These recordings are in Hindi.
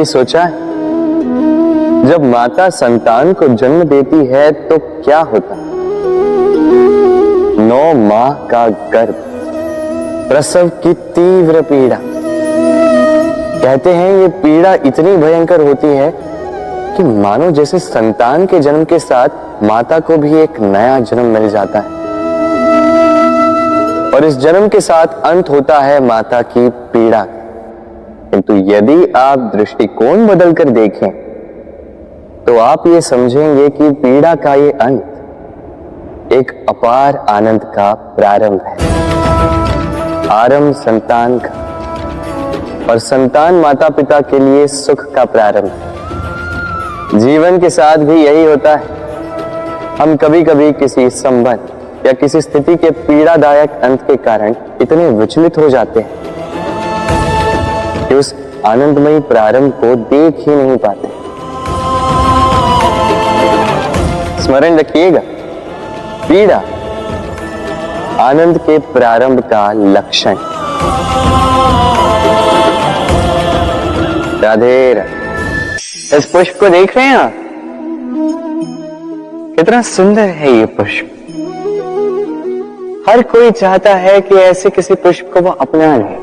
कभी सोचा है जब माता संतान को जन्म देती है तो क्या होता है? 9 माह का गर्भ, प्रसव की तीव्र पीड़ा। कहते हैं ये पीड़ा इतनी भयंकर होती है कि मानो जैसे संतान के जन्म के साथ माता को भी एक नया जन्म मिल जाता है और इस जन्म के साथ अंत होता है माता की पीड़ा। किंतु यदि आप दृष्टिकोण बदलकर देखें तो आप ये समझेंगे कि पीड़ा का ये अंत एक अपार आनंद का प्रारंभ है। आरंभ संतान का, और संतान माता पिता के लिए सुख का प्रारंभ है। जीवन के साथ भी यही होता है। हम कभी कभी किसी संबंध या किसी स्थिति के पीड़ादायक अंत के कारण इतने विचलित हो जाते हैं कि उस आनंदमयी प्रारंभ को देख ही नहीं पाते। स्मरण रखिएगा, पीड़ा आनंद के प्रारंभ का लक्षण। राधे राधे। इस पुष्प को देख रहे हैं आप? कितना सुंदर है ये पुष्प। हर कोई चाहता है कि ऐसे किसी पुष्प को वो अपना ले,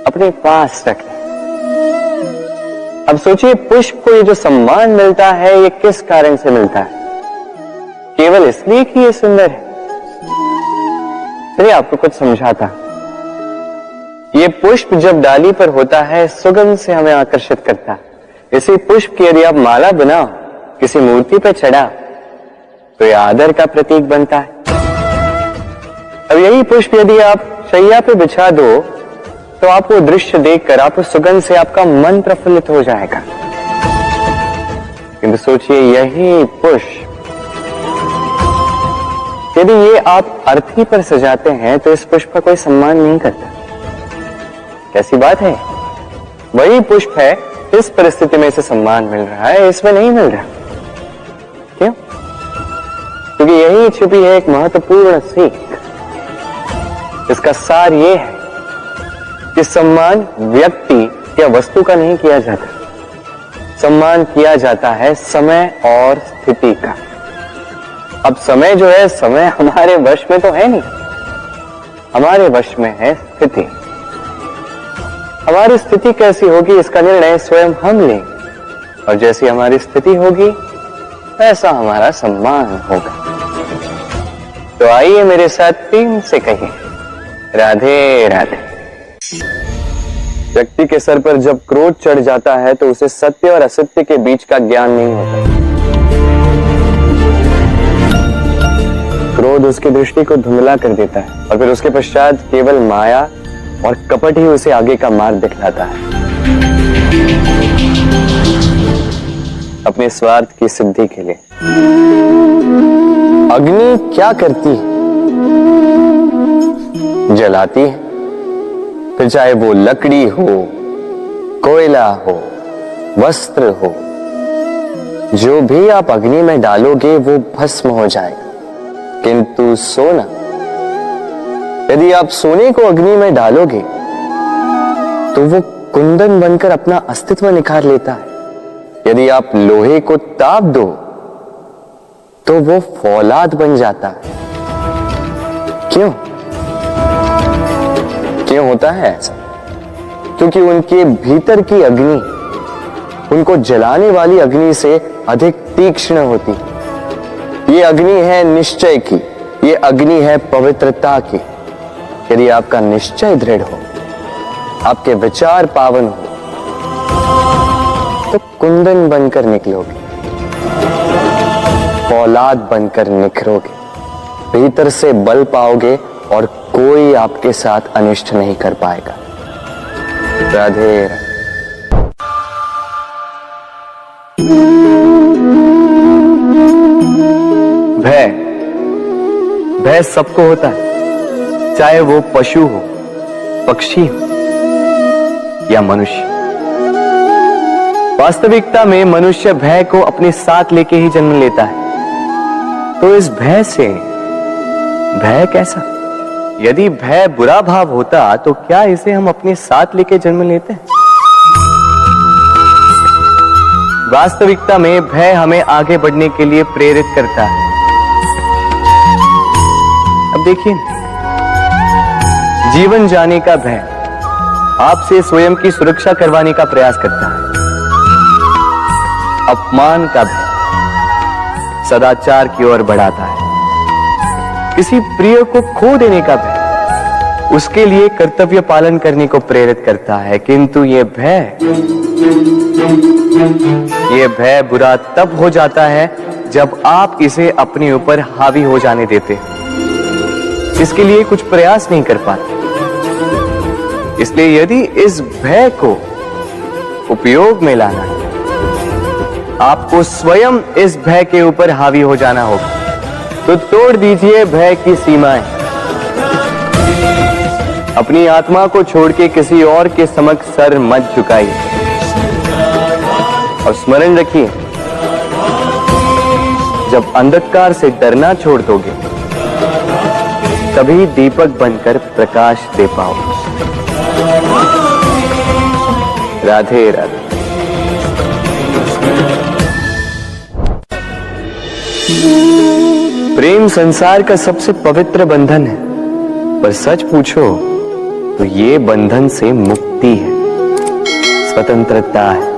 अपने पास रखे। अब सोचिए, पुष्प को ये जो सम्मान मिलता है ये किस कारण से मिलता है? केवल इसलिए कि ये सुंदर है? चलिए आपको कुछ समझाता। ये पुष्प जब डाली पर होता है सुगंध से हमें आकर्षित करता है। इसी पुष्प की यदि आप माला बनाओ, किसी मूर्ति पर चढ़ा तो यह आदर का प्रतीक बनता है। अब यही पुष्प यदि आप शैया पे बिछा दो तो आप वो दृश्य देखकर, आप उस सुगंध से आपका मन प्रफुल्लित हो जाएगा। किंतु सोचिए, यही पुष्प यदि ये आप अर्थी पर सजाते हैं तो इस पुष्प का कोई सम्मान नहीं करता। कैसी बात है? वही पुष्प है, इस परिस्थिति में इसे सम्मान मिल रहा है, इसमें नहीं मिल रहा। क्यों? क्योंकि यही छुपी है एक महत्वपूर्ण सीख। इसका सार ये है कि सम्मान व्यक्ति या वस्तु का नहीं किया जाता, सम्मान किया जाता है समय और स्थिति का। अब समय जो है, समय हमारे वश में तो है नहीं, हमारे वश में है स्थिति। हमारी स्थिति कैसी होगी इसका निर्णय स्वयं हम लेंगे, और जैसी हमारी स्थिति होगी वैसा हमारा सम्मान होगा। तो आइए मेरे साथ प्रेम से कहिए, राधे राधे। व्यक्ति के सर पर जब क्रोध चढ़ जाता है तो उसे सत्य और असत्य के बीच का ज्ञान नहीं होता। क्रोध उसकी दृष्टि को धुंधला कर देता है और फिर उसके पश्चात केवल माया और कपट ही उसे आगे का मार्ग दिखलाता है। अपने स्वार्थ की सिद्धि के लिए अग्नि क्या करती है? जलाती है। फिर चाहे वो लकड़ी हो, कोयला हो, वस्त्र हो, जो भी आप अग्नि में डालोगे वो भस्म हो जाएगा। किंतु सोना, यदि आप सोने को अग्नि में डालोगे तो वो कुंदन बनकर अपना अस्तित्व निखार लेता है। यदि आप लोहे को ताप दो तो वो फौलाद बन जाता है। क्यों? क्यों होता है ऐसा? क्योंकि उनके भीतर की अग्नि उनको जलाने वाली अग्नि से अधिक तीक्ष्ण होती है। ये अग्नि है निश्चय की, ये अग्नि है पवित्रता की। यदि आपका निश्चय दृढ़ हो, आपके विचार पावन हो, तो कुंदन बनकर निकलोगे, फौलाद बनकर निखरोगे, भीतर से बल पाओगे और कोई आपके साथ अनिष्ट नहीं कर पाएगा। राधे राधे। भय, भय सबको होता है, चाहे वो पशु हो, पक्षी हो या मनुष्य। वास्तविकता में मनुष्य भय को अपने साथ लेके ही जन्म लेता है। तो इस भय से, भय कैसा? यदि भय बुरा भाव होता तो क्या इसे हम अपने साथ लेके जन्म लेते हैं? वास्तविकता में भय हमें आगे बढ़ने के लिए प्रेरित करता है। अब देखिए, जीवन जाने का भय आपसे स्वयं की सुरक्षा करवाने का प्रयास करता है। अपमान का भय सदाचार की ओर बढ़ाता है। किसी प्रिय को खो देने का भय उसके लिए कर्तव्य पालन करने को प्रेरित करता है। किंतु यह भय बुरा तब हो जाता है जब आप इसे अपने ऊपर हावी हो जाने देते हैं, इसके लिए कुछ प्रयास नहीं कर पाते। इसलिए यदि इस भय को उपयोग में लाना है, आपको स्वयं इस भय के ऊपर हावी हो जाना होगा। तो तोड़ दीजिए भय की सीमाएं। अपनी आत्मा को छोड़ के किसी और के समक्ष सर मत झुकाइए और स्मरण रखिए, जब अंधकार से डरना छोड़ दोगे तभी दीपक बनकर प्रकाश दे पाओगे। राधे राधे। प्रेम संसार का सबसे पवित्र बंधन है, पर सच पूछो तो ये बंधन से मुक्ति है, स्वतंत्रता है।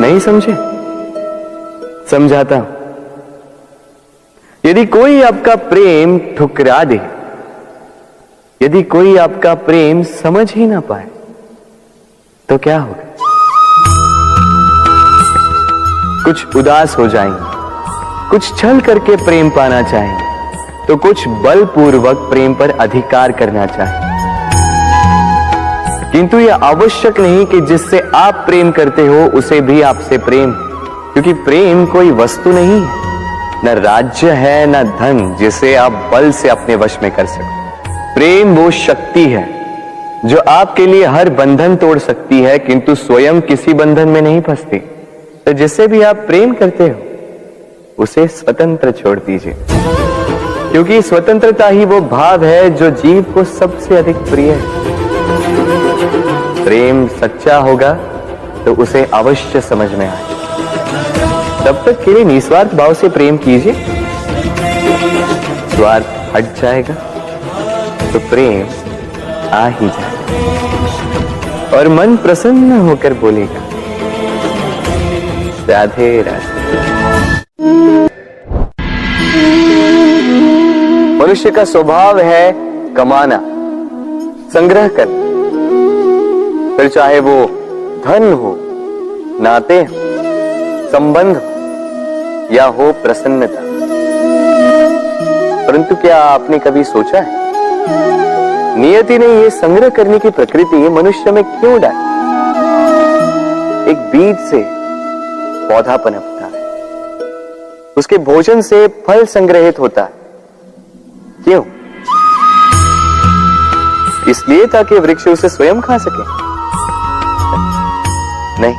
नहीं समझे? समझाता हूं। यदि कोई आपका प्रेम ठुकरा दे, यदि कोई आपका प्रेम समझ ही ना पाए, तो क्या होगा? कुछ उदास हो जाएंगे, कुछ छल करके प्रेम पाना चाहेंगे, तो कुछ बलपूर्वक प्रेम पर अधिकार करना चाहेंगे। किंतु यह आवश्यक नहीं कि जिससे आप प्रेम करते हो उसे भी आपसे प्रेम, क्योंकि प्रेम कोई वस्तु नहीं है, न राज्य है, न धन जिसे आप बल से अपने वश में कर सको। प्रेम वो शक्ति है जो आपके लिए हर बंधन तोड़ सकती है, किंतु स्वयं किसी बंधन में नहीं फंसती। तो जिससे भी आप प्रेम करते हो उसे स्वतंत्र छोड़ दीजिए, क्योंकि स्वतंत्रता ही वो भाव है जो जीव को सबसे अधिक प्रिय है। प्रेम सच्चा होगा तो उसे अवश्य समझ में आए। तब तक के लिए निस्वार्थ भाव से प्रेम कीजिए, स्वार्थ हट जाएगा तो प्रेम आ ही जाएगा और मन प्रसन्न होकर बोलेगा, राधे राधे। मनुष्य का स्वभाव है कमाना, संग्रह करना, फिर चाहे वो धन हो, नाते हो, संबंध हो या हो प्रसन्नता। परंतु क्या आपने कभी सोचा है, नियति ने ये संग्रह करने की प्रकृति मनुष्य में क्यों डाली? एक बीज से पौधा पनपता है, उसके भोजन से फल संग्रहित होता है। क्यों? इसलिए ताकि वृक्ष उसे स्वयं खा सके? नहीं,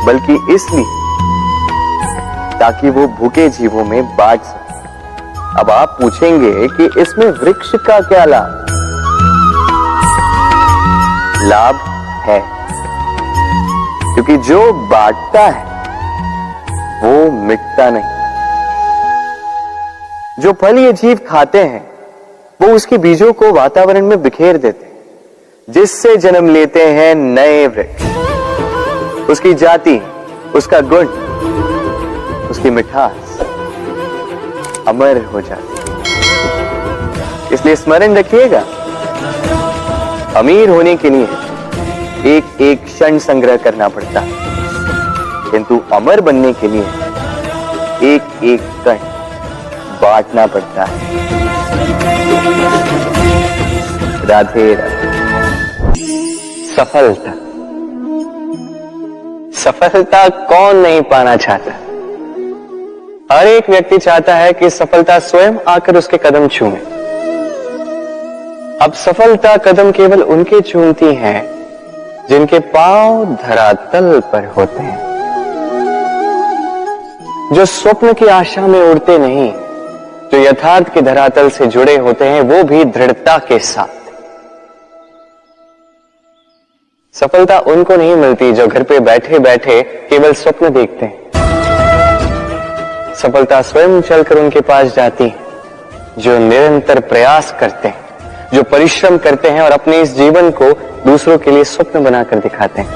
बल्कि इसलिए ताकि वो भूखे जीवों में बांट सके। अब आप पूछेंगे कि इसमें वृक्ष का क्या लाभ? लाभ है, क्योंकि जो बांटता है वो मिटता नहीं। जो फल ये जीव खाते हैं वो उसके बीजों को वातावरण में बिखेर देते हैं, जिससे जन्म लेते हैं नए वृक्ष। उसकी जाति, उसका गुण, उसकी मिठास अमर हो जाती है। इसलिए स्मरण रखिएगा, अमीर होने के लिए एक एक क्षण संग्रह करना पड़ता है, किंतु अमर बनने के लिए एक एक कण बांटना पड़ता है। राधे राधे। सफलता, सफलता कौन नहीं पाना चाहता? हर एक व्यक्ति चाहता है कि सफलता स्वयं आकर उसके कदम छूए। अब सफलता कदम केवल उनके चूमती है जिनके पांव धरातल पर होते हैं, जो स्वप्न की आशा में उड़ते नहीं, जो यथार्थ के धरातल से जुड़े होते हैं, वो भी दृढ़ता के साथ। सफलता उनको नहीं मिलती जो घर पे बैठे बैठे केवल स्वप्न देखते हैं। सफलता स्वयं चलकर उनके पास जाती है, जो निरंतर प्रयास करते हैं, जो परिश्रम करते हैं और अपने इस जीवन को दूसरों के लिए स्वप्न बनाकर दिखाते हैं।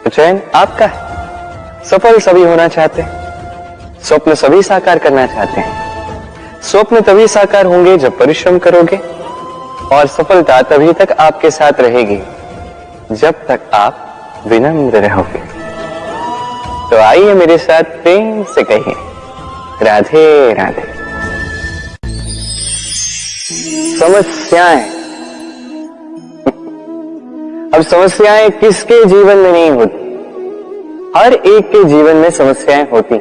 तो चयन आपका है। सफल सभी होना चाहते हैं, स्वप्न सभी साकार करना चाहते हैं। स्वप्न तभी साकार होंगे जब परिश्रम करोगे, और सफलता तभी तक आपके साथ रहेगी जब तक आप विनम्र रहोगे। तो आइए मेरे साथ प्रेम से कहिए, राधे राधे। समस्याएं, अब समस्याएं किसके जीवन में नहीं होती? हर एक के जीवन में समस्याएं होती,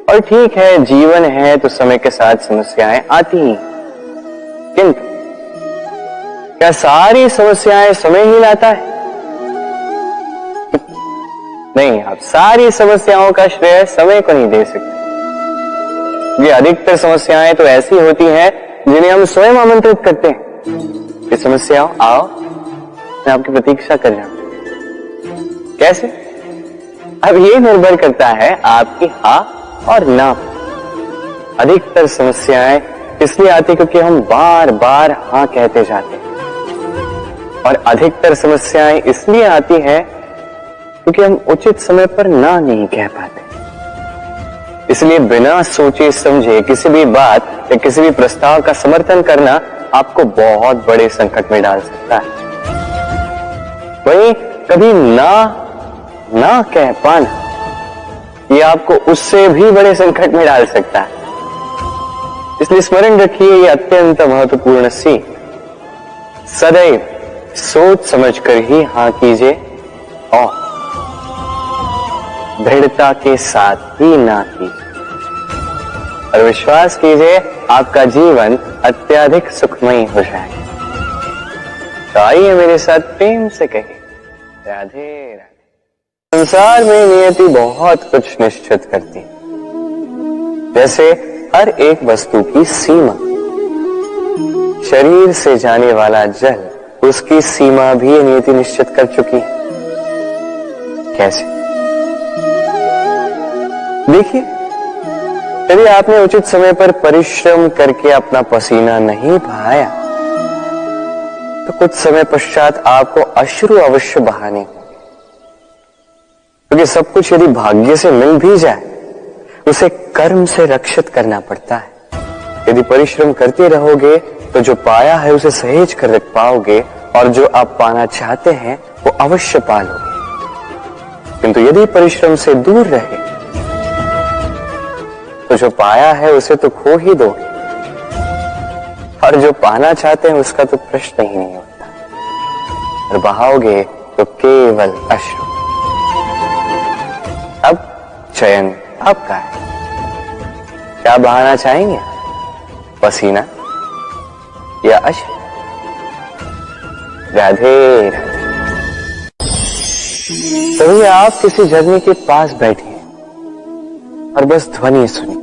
और ठीक है, जीवन है तो समय के साथ समस्याएं आती ही। किंतु क्या सारी समस्याएं समय ही लाता है? नहीं, आप सारी समस्याओं का श्रेय समय को नहीं दे सकते। ये अधिकतर समस्याएं तो ऐसी होती हैं जिन्हें हम स्वयं आमंत्रित करते हैं कि समस्याओं आओ, मैं आपकी प्रतीक्षा कर रहा हूं। कैसे? अब ये निर्भर करता है आपकी हाँ और ना। अधिकतर समस्याएं इसलिए आती क्योंकि हम बार बार हाँ कहते जाते हैं, और अधिकतर समस्याएं इसलिए आती हैं क्योंकि हम उचित समय पर ना नहीं कह पाते। इसलिए बिना सोचे समझे किसी भी बात या किसी भी प्रस्ताव का समर्थन करना आपको बहुत बड़े संकट में डाल सकता है। वहीं कभी ना कह पाना ये आपको उससे भी बड़े संकट में डाल सकता है। इसलिए स्मरण रखिए, ये अत्यंत महत्वपूर्ण सीख, सदैव सोच समझकर ही हाँ कीजिए और दृढ़ता के साथ ही ना कीजिए, और विश्वास कीजिए आपका जीवन अत्यधिक सुखमय हो जाएगा। तो आइए मेरे साथ प्रेम से कहिए, राधे राधे। संसार में नियति बहुत कुछ निश्चित करती है, जैसे हर एक वस्तु की सीमा। शरीर से जाने वाला जल, उसकी सीमा भी नियति निश्चित कर चुकी है। कैसे? देखिए, यदि आपने उचित समय पर परिश्रम करके अपना पसीना नहीं बहाया तो कुछ समय पश्चात आपको अश्रु अवश्य बहाने होंगे, क्योंकि सब कुछ यदि भाग्य से मिल भी जाए उसे कर्म से रक्षित करना पड़ता है। यदि परिश्रम करते रहोगे तो जो पाया है उसे सहेज कर रख पाओगे, और जो आप पाना चाहते हैं वो अवश्य पालोगे। किंतु यदि परिश्रम से दूर रहे तो जो पाया है उसे तो खो ही दोगे, और जो पाना चाहते हैं उसका तो प्रश्न ही नहीं होता, और बहाओगे तो केवल अश्रु। अब चयन आपका है, क्या बहाना चाहेंगे? पसीना या अश्रु? राधे राधे। तभी आप किसी झरने के पास बैठे और बस ध्वनि सुनी।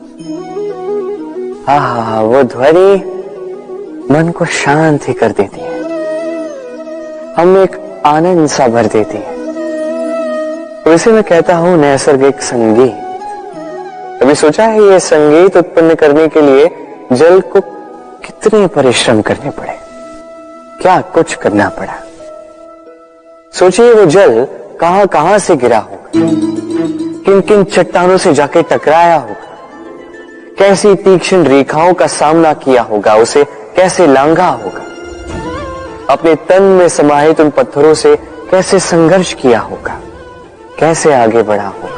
हाँ, वो ध्वनि मन को शांत ही कर देती है, हम एक आनंद सा भर देती है। तो इसे मैं कहता हूं नैसर्गिक संगीत। कभी सोचा है ये संगीत उत्पन्न करने के लिए जल को कितने परिश्रम करने पड़े, क्या कुछ करना पड़ा? सोचिए वो जल कहां कहां से गिरा होगा, किन किन चट्टानों से जाके टकराया होगा, कैसी तीक्ष्ण रेखाओं का सामना किया होगा, उसे कैसे लांघा होगा, अपने तन में समाहित उन पत्थरों से कैसे संघर्ष किया होगा, कैसे आगे बढ़ा होगा।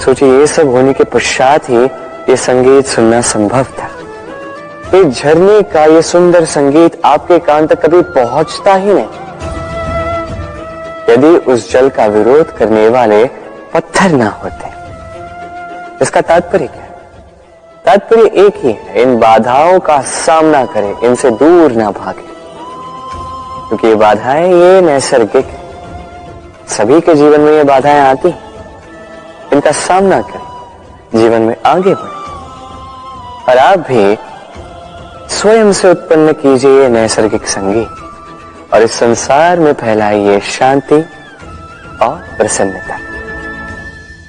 सोचिए, ये सब होने के पश्चात ही ये संगीत सुनना संभव था। इस झरने का ये सुंदर संगीत आपके कान तक कभी पहुंचता ही नहीं यदि उस जल का विरोध करने वाले पत्थर ना होते। इसका तात्पर्य क्या है? तात्पर्य एक ही है, इन बाधाओं का सामना करें, इनसे दूर ना भागे, क्योंकि ये बाधाएं ये नैसर्गिक है। सभी के जीवन में ये बाधाएं आती, इनका सामना करें, जीवन में आगे बढ़े। और आप भी स्वयं से उत्पन्न कीजिए नैसर्गिक संगीत, और इस संसार में फैलाइए शांति और प्रसन्नता।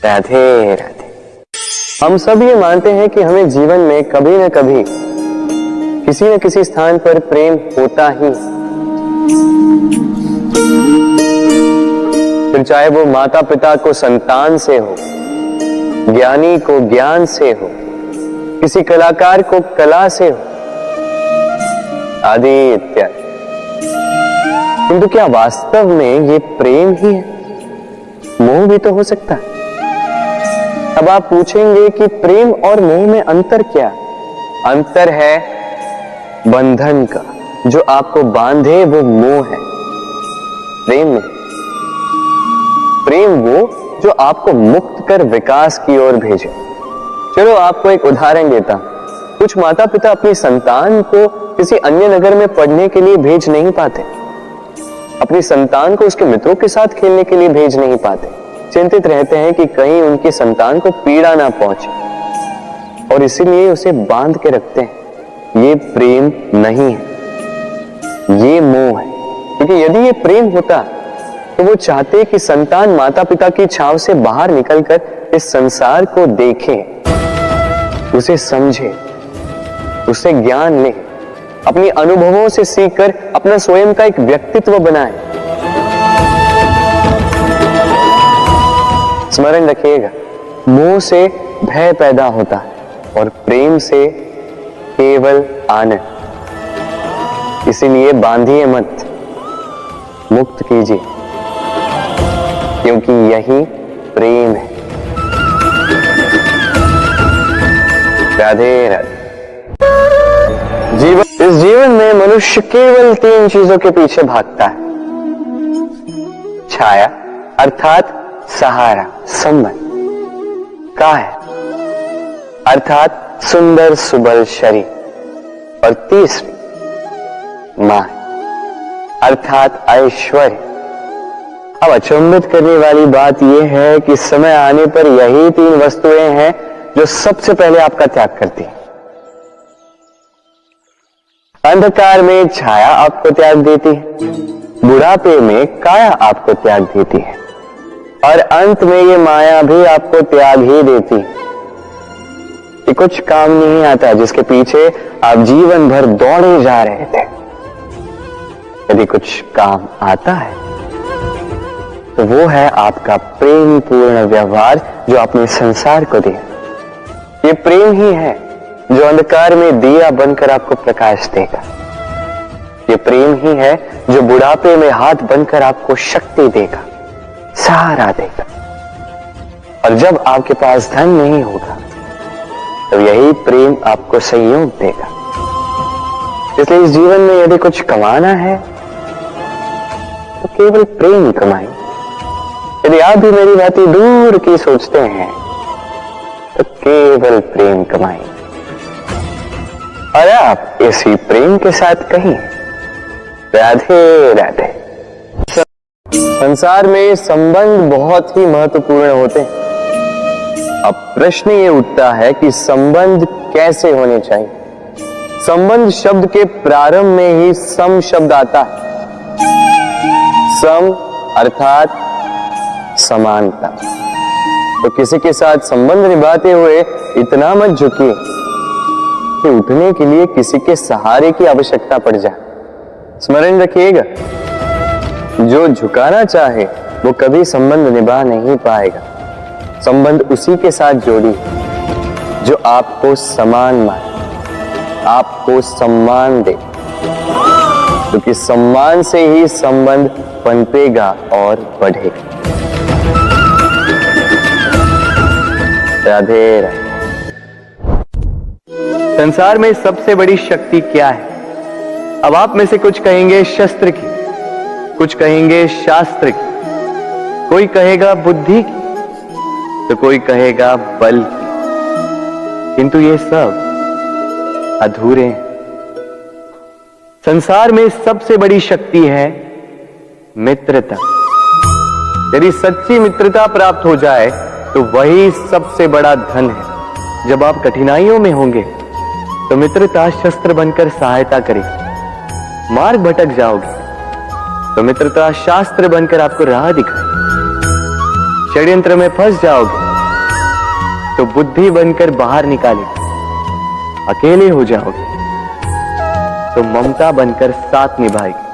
राधे राधे। हम सब ये मानते हैं कि हमें जीवन में कभी न कभी किसी न किसी स्थान पर प्रेम होता ही, फिर चाहे वो माता पिता को संतान से हो, ज्ञानी को ज्ञान से हो, किसी कलाकार को कला से हो, आदि इत्यादि। किंतु क्या वास्तव में ये प्रेम ही है? मोह भी तो हो सकता है। अब आप पूछेंगे कि प्रेम और मोह में अंतर क्या? अंतर है बंधन का। जो आपको बांधे वो मोह है, प्रेम नहीं। प्रेम वो जो आपको मुक्त कर विकास की ओर भेजे। चलो आपको एक उदाहरण देता हूं। कुछ माता पिता अपनी संतान को किसी अन्य नगर में पढ़ने के लिए भेज नहीं पाते, अपनी संतान को उसके मित्रों के साथ खेलने के लिए भेज नहीं पाते। चिंतित रहते हैं कि कहीं उनकी संतान को पीड़ा ना पहुंचे और इसीलिए उसे बांध के रखते हैं। ये प्रेम नहीं है, ये मोह है। क्योंकि यदि ये प्रेम होता तो वो चाहते कि संतान माता पिता की छांव से बाहर निकलकर इस संसार को देखे, उसे समझे, उसे ज्ञान ले, अपनी अनुभवों से सीखकर अपना स्वयं का एक व्यक्तित्व बनाए। स्मरण रखिएगा, मोह से भय पैदा होता है और प्रेम से केवल आनंद। इसीलिए बांधिए मत, मुक्त कीजिए, क्योंकि यही प्रेम है। राधे राधे। इस जीवन में मनुष्य केवल 3 चीजों के पीछे भागता है। छाया अर्थात सहारा, संबंध, काया अर्थात सुंदर सुबल शरीर, और तीसरी मान अर्थात ऐश्वर्य। अब अचंभित करने वाली बात यह है कि समय आने पर यही 3 वस्तुएं हैं जो सबसे पहले आपका त्याग करती हैं। अंधकार में छाया आपको त्याग देती है, बुढ़ापे में काया आपको त्याग देती है, और अंत में ये माया भी आपको त्याग ही देती है। ये कुछ काम नहीं आता जिसके पीछे आप जीवन भर दौड़े जा रहे थे। यदि कुछ काम आता है तो वो है आपका प्रेम पूर्ण व्यवहार जो आपने संसार को दिया। ये प्रेम ही है जो अंधकार में दिया बनकर आपको प्रकाश देगा। ये प्रेम ही है जो बुढ़ापे में हाथ बनकर आपको शक्ति देगा, सहारा देगा। और जब आपके पास धन नहीं होगा तो यही प्रेम आपको संयोग देगा। इसलिए इस जीवन में यदि कुछ कमाना है तो केवल प्रेम कमाएं। यदि आप भी मेरी बातें दूर की सोचते हैं तो केवल प्रेम कमाएं, और आप इसी प्रेम के साथ कहीं राधे राधे। संसार में संबंध बहुत ही महत्वपूर्ण होते हैं। अब प्रश्न ये उठता है कि संबंध कैसे होने चाहिए। संबंध शब्द के प्रारंभ में ही सम शब्द आता है। सम अर्थात समानता। तो किसी के साथ संबंध निभाते हुए इतना मत झुकिए कि उठने के लिए किसी के सहारे की आवश्यकता पड़ जाए। स्मरण रखिएगा, जो झुकाना चाहे वो कभी संबंध निभा नहीं पाएगा। संबंध उसी के साथ जोड़ी जो आपको समान माने, आपको सम्मान दे, क्योंकि सम्मान से ही संबंध पनपेगा और बढ़ेगा। राधे राधे। संसार में सबसे बड़ी शक्ति क्या है? अब आप में से कुछ कहेंगे शस्त्र की, कुछ कहेंगे शास्त्र की, कोई कहेगा बुद्धि की, तो कोई कहेगा बल की। किंतु ये सब अधूरे हैं। संसार में सबसे बड़ी शक्ति है मित्रता। यदि सच्ची मित्रता प्राप्त हो जाए तो वही सबसे बड़ा धन है। जब आप कठिनाइयों में होंगे तो मित्रता शस्त्र बनकर सहायता करेगी। मार्ग भटक जाओगे तो मित्रता शास्त्र बनकर आपको राह दिखाए। षड्यंत्र में फंस जाओगे तो बुद्धि बनकर बाहर निकालेगी। अकेले हो जाओगे तो ममता बनकर साथ निभाएगी।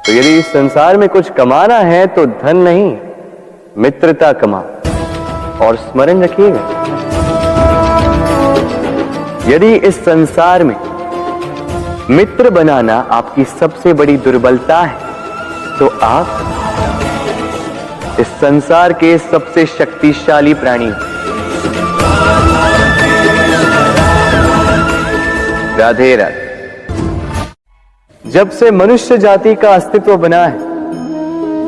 तो यदि इस संसार में कुछ कमाना है तो धन नहीं, मित्रता कमाओ। और स्मरण रखिएगा, यदि इस संसार में मित्र बनाना आपकी सबसे बड़ी दुर्बलता है तो आप इस संसार के सबसे शक्तिशाली प्राणी हो। राधे राधे। जब से मनुष्य जाति का अस्तित्व बना है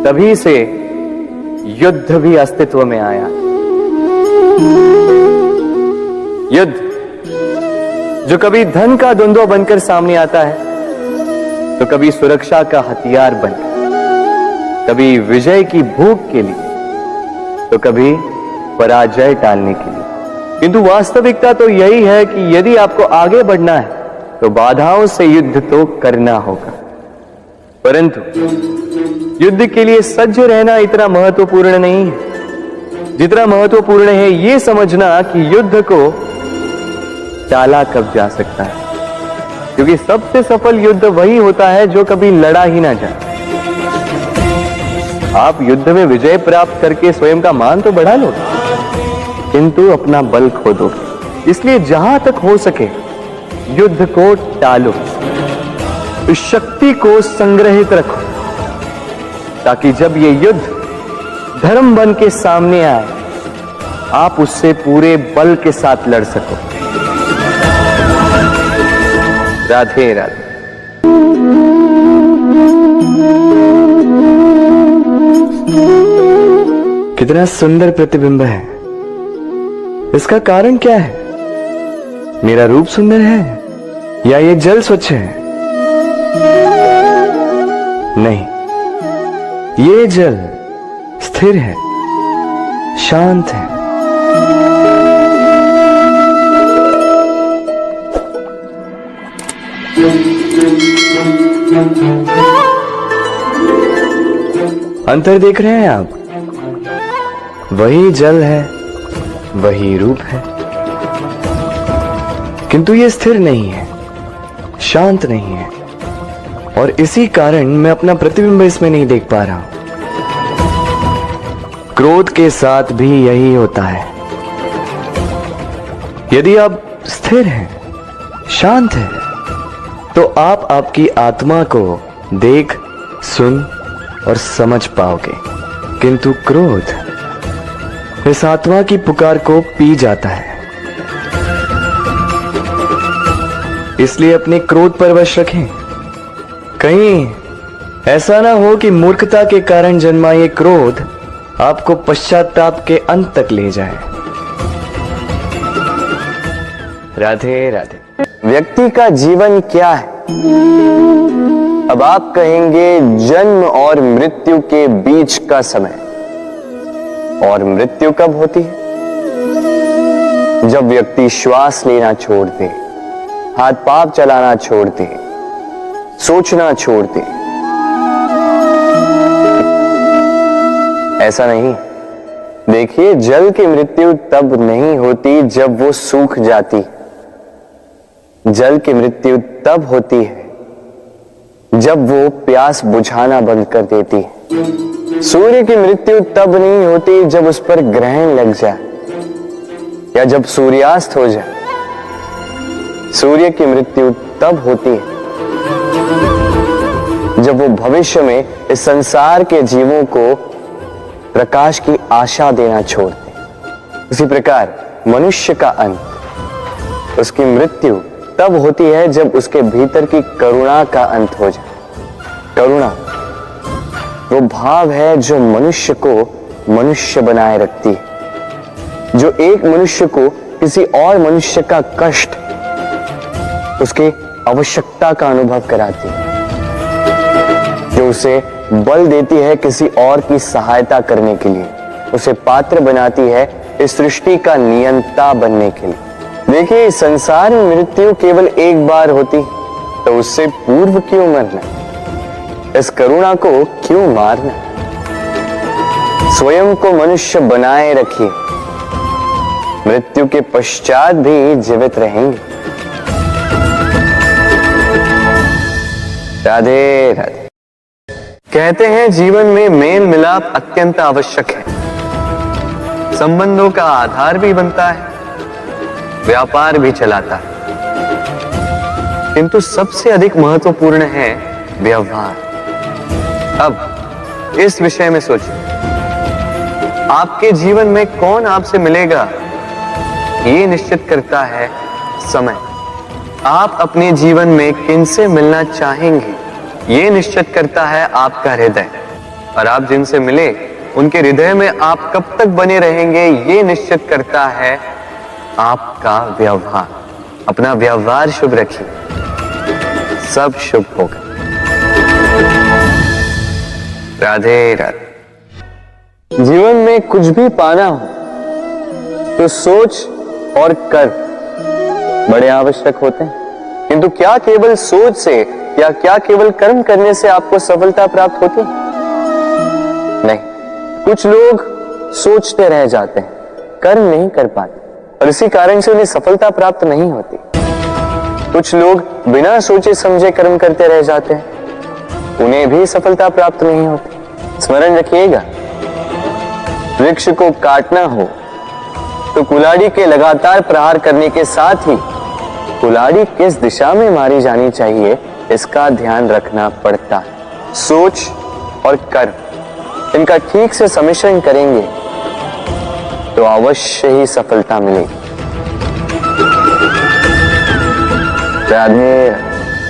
तभी से युद्ध भी अस्तित्व में आया। युद्ध जो कभी धन का द्वंद्व बनकर सामने आता है तो कभी सुरक्षा का हथियार बनकर, कभी विजय की भूख के लिए तो कभी पराजय टालने के लिए। किंतु वास्तविकता तो यही है कि यदि आपको आगे बढ़ना है तो बाधाओं से युद्ध तो करना होगा, परंतु युद्ध के लिए सज्ज रहना इतना महत्वपूर्ण नहीं है जितना महत्वपूर्ण है यह समझना कि युद्ध को टाला कब जा सकता है। क्योंकि सबसे सफल युद्ध वही होता है जो कभी लड़ा ही ना जाए। आप युद्ध में विजय प्राप्त करके स्वयं का मान तो बढ़ा लो, किंतु अपना बल खो दो। इसलिए जहां तक हो सके युद्ध को टालो, इस शक्ति को संग्रहित रखो, ताकि जब ये युद्ध धर्म बन के सामने आए आप उससे पूरे बल के साथ लड़ सको। राधे राधे। कितना सुंदर प्रतिबिंब है। इसका कारण क्या है? मेरा रूप सुंदर है या ये जल स्वच्छ है? नहीं, ये जल स्थिर है, शांत है। अंतर देख रहे हैं आप? वही जल है, वही रूप है, किंतु ये स्थिर नहीं है, शांत नहीं है, और इसी कारण मैं अपना प्रतिबिंब इसमें नहीं देख पा रहा हूं। क्रोध के साथ भी यही होता है। यदि आप स्थिर हैं, शांत हैं, तो आप आपकी आत्मा को देख, सुन और समझ पाओगे। किंतु क्रोध इस आत्मा की पुकार को पी जाता है। इसलिए अपने क्रोध पर वश रखें। कहीं ऐसा ना हो कि मूर्खता के कारण जन्मा ये क्रोध आपको पश्चाताप के अंत तक ले जाए। राधे राधे। व्यक्ति का जीवन क्या है? अब आप कहेंगे जन्म और मृत्यु के बीच का समय। और मृत्यु कब होती है? जब व्यक्ति श्वास लेना छोड़ दे, हाथ पांव चलाना छोड़ दे, सोचना छोड़ दे। ऐसा नहीं। देखिए, जल की मृत्यु तब नहीं होती जब वो सूख जाती। जल की मृत्यु तब होती है जब वो प्यास बुझाना बंद कर देती है। सूर्य की मृत्यु तब नहीं होती जब उस पर ग्रहण लग जाए या जब सूर्यास्त हो जाए। सूर्य की मृत्यु तब होती है जब वो भविष्य में इस संसार के जीवों को प्रकाश की आशा देना छोड़ दे। उसी प्रकार मनुष्य का अंत, उसकी मृत्यु तब होती है जब उसके भीतर की करुणा का अंत हो जाए। करुणा वो भाव है जो मनुष्य को मनुष्य बनाए रखती है, जो एक मनुष्य को किसी और मनुष्य का कष्ट, उसके आवश्यकता का अनुभव कराती है, जो उसे बल देती है किसी और की सहायता करने के लिए, उसे पात्र बनाती है इस सृष्टि का नियंता बनने के लिए। देखिए, इस संसार में मृत्यु केवल एक बार होती, तो उससे पूर्व क्यों मरना? इस करुणा को क्यों मारना? स्वयं को मनुष्य बनाए रखिए, मृत्यु के पश्चात भी जीवित रहेंगे। राधे राधे। कहते हैं जीवन में मेल मिलाप अत्यंत आवश्यक है, संबंधों का आधार भी बनता है, व्यापार भी चलाता है, किंतु सबसे अधिक महत्वपूर्ण है व्यवहार। अब इस विषय में सोचिए, आपके जीवन में कौन आपसे मिलेगा ये निश्चित करता है समय। आप अपने जीवन में किनसे मिलना चाहेंगे ये निश्चित करता है आपका हृदय, और आप जिनसे मिले उनके हृदय में आप कब तक बने रहेंगे ये निश्चित करता है आपका व्यवहार। अपना व्यवहार शुभ रखिए, सब शुभ होगा। राधे राधे। जीवन में कुछ भी पाना हो तो सोच और कर्म बड़े आवश्यक होते हैं, किंतु क्या केवल सोच से या क्या केवल कर्म करने से आपको सफलता प्राप्त होती है? नहीं, कुछ लोग सोचते रह जाते हैं, कर्म नहीं कर पाते, और इसी कारण से उन्हें सफलता प्राप्त नहीं होती। कुछ लोग बिना सोचे समझे कर्म करते रह जाते हैं, उन्हें भी सफलता प्राप्त नहीं होती। स्मरण रखिएगा, वृक्ष को काटना हो तो कुल्हाड़ी के लगातार प्रहार करने के साथ ही कुल्हाड़ी किस दिशा में मारी जानी चाहिए इसका ध्यान रखना पड़ता है। सोच और कर्म इनका ठीक से सम्मिश्रण करेंगे तो अवश्य ही सफलता मिलेगी। राधे।